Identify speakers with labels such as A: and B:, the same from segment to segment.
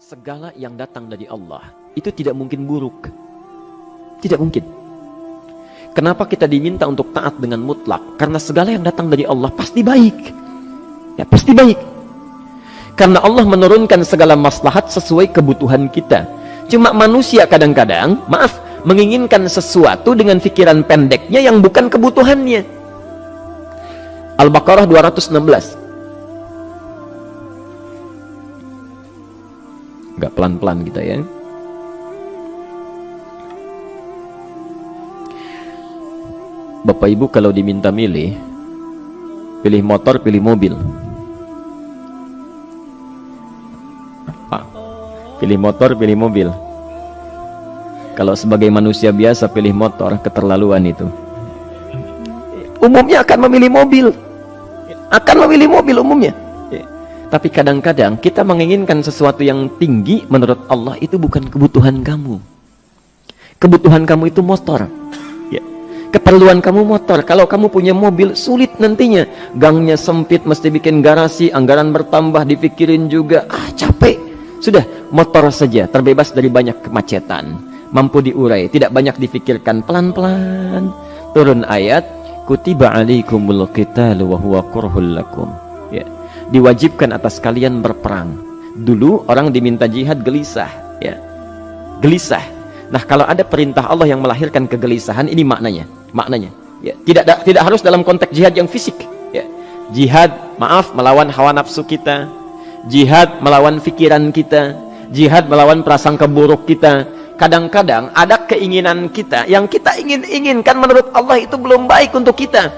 A: segala yang datang dari Allah itu tidak mungkin buruk. Tidak mungkin. Kenapa kita diminta untuk taat dengan mutlak? Karena segala yang datang dari Allah pasti baik. Ya, pasti baik. Karena Allah menurunkan segala maslahat sesuai kebutuhan kita. Cuma manusia kadang-kadang, menginginkan sesuatu dengan pikiran pendeknya yang bukan kebutuhannya. Al-Baqarah 216. Agak pelan-pelan kita ya. Bapak Ibu kalau diminta milih, pilih motor, pilih mobil. Pilih motor, pilih mobil. Kalau sebagai manusia biasa pilih motor, keterlaluan itu. Umumnya akan memilih mobil. Akan memilih mobil umumnya. Tapi kadang-kadang kita menginginkan sesuatu yang tinggi, menurut Allah itu bukan kebutuhan kamu. Kebutuhan kamu itu motor. Ya. Keperluan kamu motor. Kalau kamu punya mobil, sulit nantinya. Gangnya sempit, mesti bikin garasi, anggaran bertambah, dipikirin juga. Capek. Sudah, motor saja, terbebas dari banyak kemacetan. Mampu diurai, tidak banyak difikirkan. Pelan-pelan. Turun ayat, kutiba alaikumul qitalu wa huwa kurhul lakum. Ya. Diwajibkan atas kalian berperang. Dulu orang diminta jihad gelisah, ya. Gelisah. Nah, kalau ada perintah Allah yang melahirkan kegelisahan, ini maknanya. Ya, tidak harus dalam konteks jihad yang fisik, ya. Jihad, melawan hawa nafsu kita. Jihad melawan pikiran kita. Jihad melawan prasangka buruk kita. Kadang-kadang ada keinginan kita yang kita inginkan menurut Allah itu belum baik untuk kita.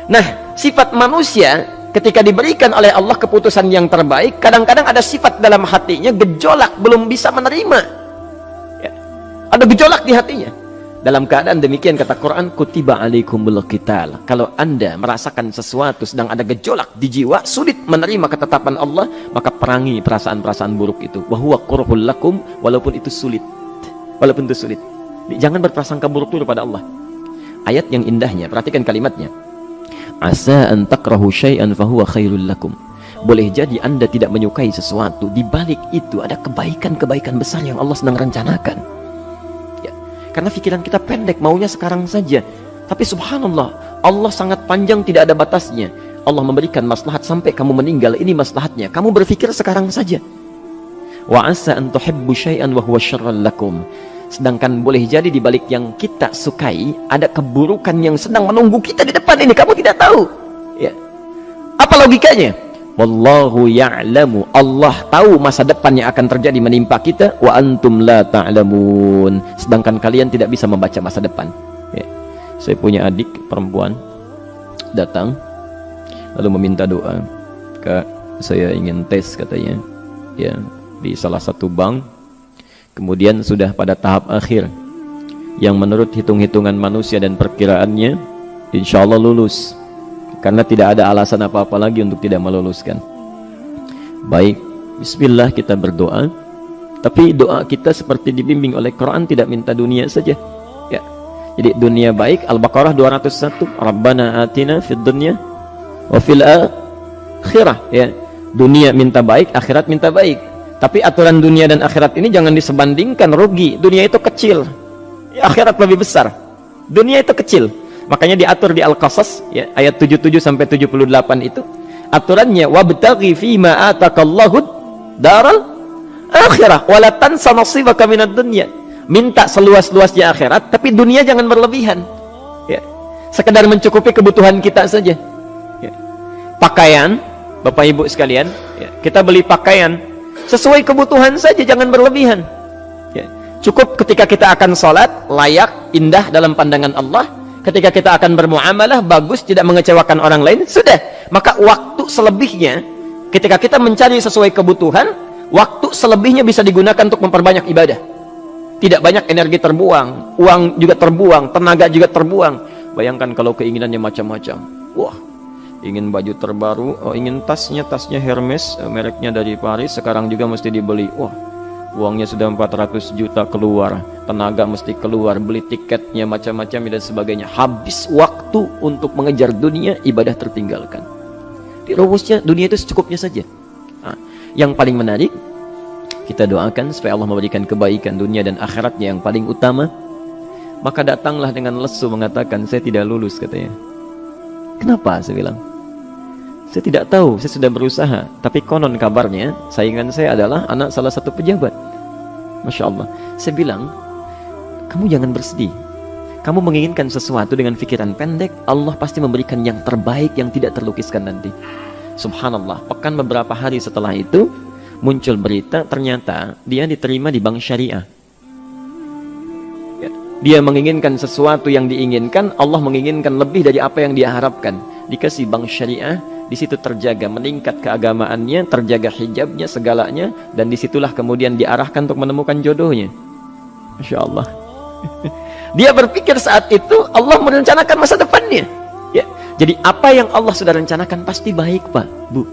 A: Nah, sifat manusia ketika diberikan oleh Allah keputusan yang terbaik, kadang-kadang ada sifat dalam hatinya gejolak, belum bisa menerima. Ya. Ada gejolak di hatinya. Dalam keadaan demikian kata Quran, kutiba alaikumul qital. Kalau Anda merasakan sesuatu sedang ada gejolak di jiwa, sulit menerima ketetapan Allah, maka perangi perasaan-perasaan buruk itu. Wa huwa kurhul lakum, walaupun itu sulit. Walaupun itu sulit. Jangan berprasangka buruk dulu pada Allah. Ayat yang indahnya, perhatikan kalimatnya. Asa an takrahu syai'an fahuwa khairul lakum. Boleh jadi Anda tidak menyukai sesuatu, di balik itu ada kebaikan-kebaikan besar yang Allah sedang rencanakan. Ya. Karena pikiran kita pendek, maunya sekarang saja. Tapi subhanallah, Allah sangat panjang, tidak ada batasnya. Allah memberikan maslahat sampai kamu meninggal, ini maslahatnya. Kamu berpikir sekarang saja. Wa asa an tuhibbu syai'an wa huwa syarrul lakum. Sedangkan boleh jadi di balik yang kita sukai ada keburukan yang sedang menunggu kita di depan ini, kamu tidak tahu. Ya. Apa logikanya? Wallahu ya'lamu. Allah tahu masa depan yang akan terjadi menimpa kita, wa antum la ta'lamun. Sedangkan kalian tidak bisa membaca masa depan. Ya. Saya punya adik perempuan datang lalu meminta doa. Kak, saya ingin tes katanya. Ya, di salah satu bank. Kemudian sudah pada tahap akhir yang menurut hitung-hitungan manusia dan perkiraannya insya Allah lulus, karena tidak ada alasan apa-apa lagi untuk tidak meluluskan. Baik, bismillah kita berdoa, tapi doa kita seperti dibimbing oleh Quran, tidak minta dunia saja ya. Jadi dunia baik, Al-Baqarah 201, Rabbana atina fid dunya wa fil akhirah ya. Dunia minta baik, akhirat minta baik. Tapi aturan dunia dan akhirat ini jangan disebandingkan, rugi. Dunia itu kecil, ya, akhirat lebih besar. Dunia itu kecil. Makanya diatur di Al-Qasas ya, ayat 77 sampai 78 itu. Aturannya wabtaghi fima atakallahu daral akhirah wa la tansa nasibaka minad dunya. Minta seluas-luasnya akhirat, tapi dunia jangan berlebihan. Ya. Sekedar mencukupi kebutuhan kita saja. Ya. Pakaian, Bapak Ibu sekalian, ya, kita beli pakaian sesuai kebutuhan saja, jangan berlebihan ya. Cukup ketika kita akan sholat, layak, indah dalam pandangan Allah. Ketika kita akan bermuamalah, bagus, tidak mengecewakan orang lain, sudah. Maka waktu selebihnya, ketika kita mencari sesuai kebutuhan, waktu selebihnya bisa digunakan untuk memperbanyak ibadah. Tidak banyak energi terbuang, uang juga terbuang, tenaga juga terbuang. Bayangkan kalau keinginannya macam-macam. Wah, ingin baju terbaru, ingin tasnya Hermes, mereknya dari Paris, sekarang juga mesti dibeli. Wah, uangnya sudah 400 juta keluar, tenaga mesti keluar, beli tiketnya macam-macam dan sebagainya. Habis waktu untuk mengejar dunia, ibadah tertinggalkan. Di rumusnya dunia itu secukupnya saja. Nah, yang paling menarik, Kita doakan supaya Allah memberikan kebaikan dunia dan akhiratnya yang paling utama. Maka datanglah dengan lesu mengatakan, saya tidak lulus katanya. Kenapa? Saya bilang, saya tidak tahu, saya sudah berusaha. Tapi konon kabarnya, saingan saya adalah anak salah satu pejabat. Masya Allah. Saya bilang, kamu jangan bersedih. Kamu menginginkan sesuatu dengan pikiran pendek, Allah pasti memberikan yang terbaik yang tidak terlukiskan nanti. Subhanallah. Pekan beberapa hari setelah itu, muncul berita, ternyata dia diterima di bank syariah. Ya. Dia menginginkan sesuatu yang diinginkan, Allah menginginkan lebih dari apa yang dia harapkan. Dikasih bank syariah, di situ terjaga, meningkat keagamaannya, terjaga hijabnya, segalanya, dan disitulah kemudian diarahkan untuk menemukan jodohnya. Masya Allah. Dia berpikir saat itu Allah merencanakan masa depannya. Ya. Jadi apa yang Allah sudah rencanakan pasti baik, Pak, Bu.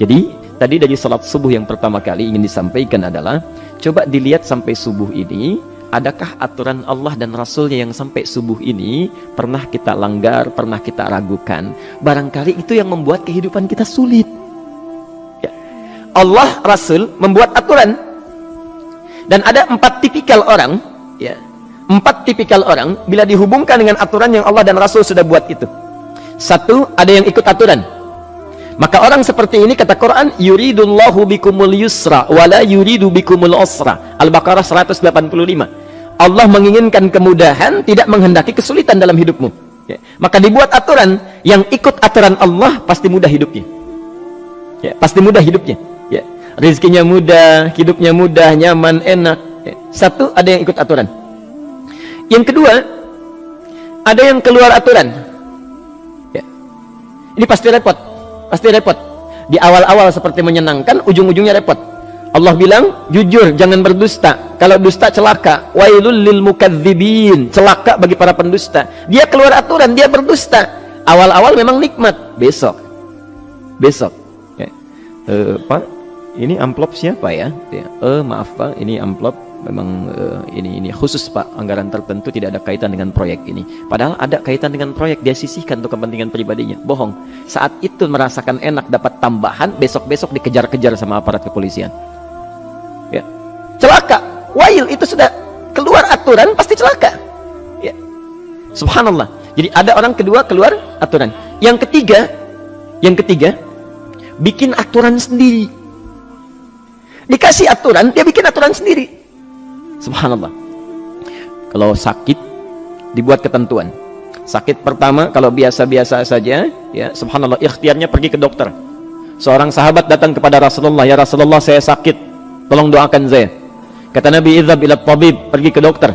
A: Jadi tadi dari salat subuh yang pertama kali ingin disampaikan adalah, coba dilihat sampai subuh ini, adakah aturan Allah dan Rasulnya yang sampai subuh ini pernah kita langgar, pernah kita ragukan. Barangkali itu yang membuat kehidupan kita sulit. Ya. Allah, Rasul membuat aturan. Dan ada 4 tipikal orang, ya, 4 tipikal orang bila dihubungkan dengan aturan yang Allah dan Rasul sudah buat itu. 1, ada yang ikut aturan. Maka orang seperti ini, kata Quran, yuridullahu bikumul yusra wala yuridu bikumul usra. Al-Baqarah 185. Allah menginginkan kemudahan, tidak menghendaki kesulitan dalam hidupmu. Ya. Maka dibuat aturan, yang ikut aturan Allah pasti mudah hidupnya. Ya, pasti mudah hidupnya. Ya. Rizkinya mudah, hidupnya mudah, nyaman, enak. Ya. 1, ada yang ikut aturan. Yang kedua, ada yang keluar aturan. Ya. Ini pasti repot. Pasti repot. Di awal-awal seperti menyenangkan, ujung-ujungnya repot. Allah bilang, jujur, jangan berdusta. Kalau dusta celaka. Wailul lil mukadzibin. Celaka bagi para pendusta. Dia keluar aturan, dia berdusta. Awal-awal memang nikmat. Besok. Ya. Pak, ini amplop siapa ya? Ya. Maaf Pak, ini amplop memang ini khusus Pak, anggaran tertentu, tidak ada kaitan dengan proyek ini. Padahal ada kaitan dengan proyek, dia sisihkan untuk kepentingan pribadinya. Bohong. Saat itu merasakan enak dapat tambahan, besok-besok dikejar-kejar sama aparat kepolisian. Ya. Celaka. Wail, itu sudah keluar aturan pasti celaka. Ya. Subhanallah. Jadi ada orang kedua keluar aturan. Yang ketiga bikin aturan sendiri. Dikasih aturan, dia bikin aturan sendiri. Subhanallah. Kalau sakit, dibuat ketentuan. Sakit pertama, kalau biasa-biasa saja, ya, subhanallah, ikhtiarnya pergi ke dokter. Seorang sahabat datang kepada Rasulullah, ya Rasulullah, saya sakit, tolong doakan saya. Kata Nabi, idhab ila tabib, pergi ke dokter.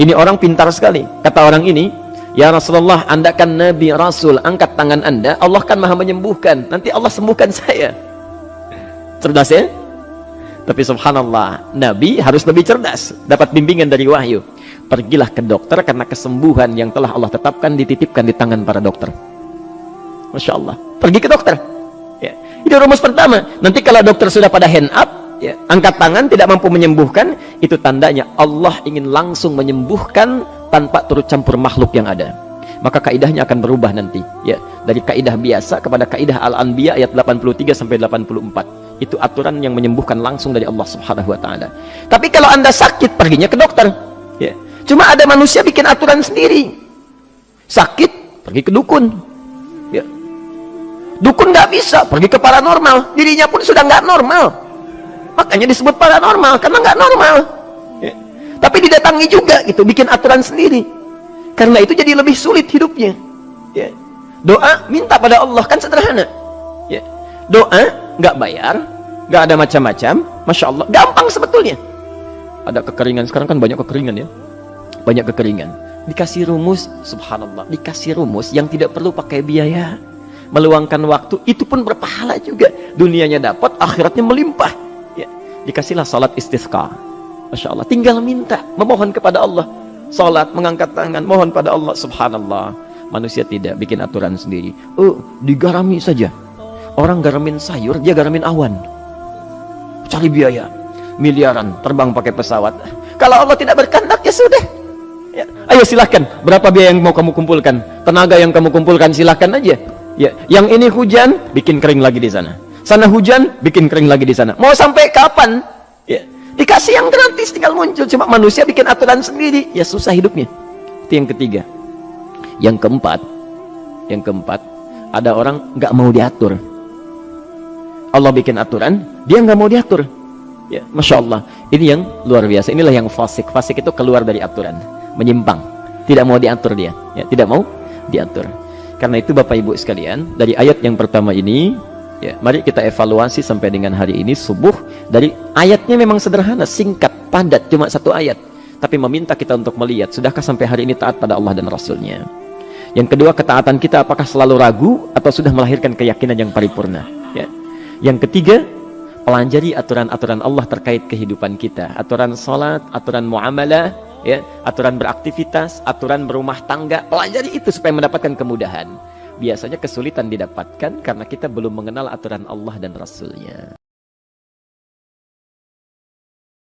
A: Ini orang pintar sekali. Kata orang ini, ya Rasulullah, Anda kan Nabi Rasul, angkat tangan Anda, Allah kan maha menyembuhkan, nanti Allah sembuhkan saya. Cerdas ya? Tapi subhanallah, Nabi harus lebih cerdas, dapat bimbingan dari wahyu. Pergilah ke dokter, karena kesembuhan yang telah Allah tetapkan dititipkan di tangan para dokter. Masya Allah. Pergi ke dokter. Ya. Itu rumus pertama. Nanti kalau dokter sudah pada hand up, ya, angkat tangan, tidak mampu menyembuhkan, itu tandanya Allah ingin langsung menyembuhkan tanpa turut campur makhluk yang ada. Maka kaidahnya akan berubah nanti. Ya. Dari kaidah biasa kepada kaidah Al-Anbiya ayat 83 sampai 84. Itu aturan yang menyembuhkan langsung dari Allah Subhanahu wa ta'ala. Tapi kalau Anda sakit, perginya ke dokter. Ya. Cuma ada manusia bikin aturan sendiri. Sakit, pergi ke dukun. Ya. Dukun nggak bisa, pergi ke paranormal. Dirinya pun sudah nggak normal. Makanya disebut paranormal, karena nggak normal. Ya. Tapi didatangi juga, gitu, bikin aturan sendiri. Karena itu jadi lebih sulit hidupnya. Ya. Doa, minta pada Allah, kan sederhana. Ya. Doa, nggak bayar, nggak ada macam-macam, Masya Allah, gampang sebetulnya. Ada kekeringan, sekarang kan banyak kekeringan ya, banyak kekeringan. Dikasih rumus, subhanallah, dikasih rumus yang tidak perlu pakai biaya, meluangkan waktu, itu pun berpahala juga. Dunianya dapat, akhiratnya melimpah. Ya. Dikasihlah salat istisqa, Masya Allah, tinggal minta, memohon kepada Allah. Salat, mengangkat tangan, mohon pada Allah. Subhanallah, manusia tidak bikin aturan sendiri. Digarami saja. Orang garamin sayur, dia garamin awan. Cari biaya miliaran, terbang pakai pesawat. Kalau Allah tidak berkehendak, ya sudah. Ya. Ayo silahkan, berapa biaya yang mau kamu kumpulkan, tenaga yang kamu kumpulkan, silahkan aja. Ya. Yang ini hujan, bikin kering lagi di sana. Sana hujan, bikin kering lagi di sana. Mau sampai kapan? Ya. Dikasih yang gratis tinggal muncul, cuma manusia bikin aturan sendiri, ya susah hidupnya. Itu yang ketiga. Yang keempat, ada orang nggak mau diatur. Allah bikin aturan, dia nggak mau diatur. Ya, Masya Allah, ini yang luar biasa. Inilah yang fasik. Fasik itu keluar dari aturan, menyimpang, tidak mau diatur dia. Ya, tidak mau diatur. Karena itu Bapak Ibu sekalian, dari ayat yang pertama ini, ya, mari kita evaluasi sampai dengan hari ini subuh. Dari ayatnya memang sederhana, singkat, padat, cuma satu ayat. Tapi meminta kita untuk melihat, sudahkah sampai hari ini taat pada Allah dan Rasulnya? Yang kedua, ketaatan kita apakah selalu ragu atau sudah melahirkan keyakinan yang paripurna? Ya. Yang ketiga, pelajari aturan-aturan Allah terkait kehidupan kita. Aturan sholat, aturan muamalah, ya, aturan beraktivitas, aturan berumah tangga. Pelajari itu supaya mendapatkan kemudahan. Biasanya kesulitan didapatkan karena kita belum mengenal aturan Allah dan Rasulnya.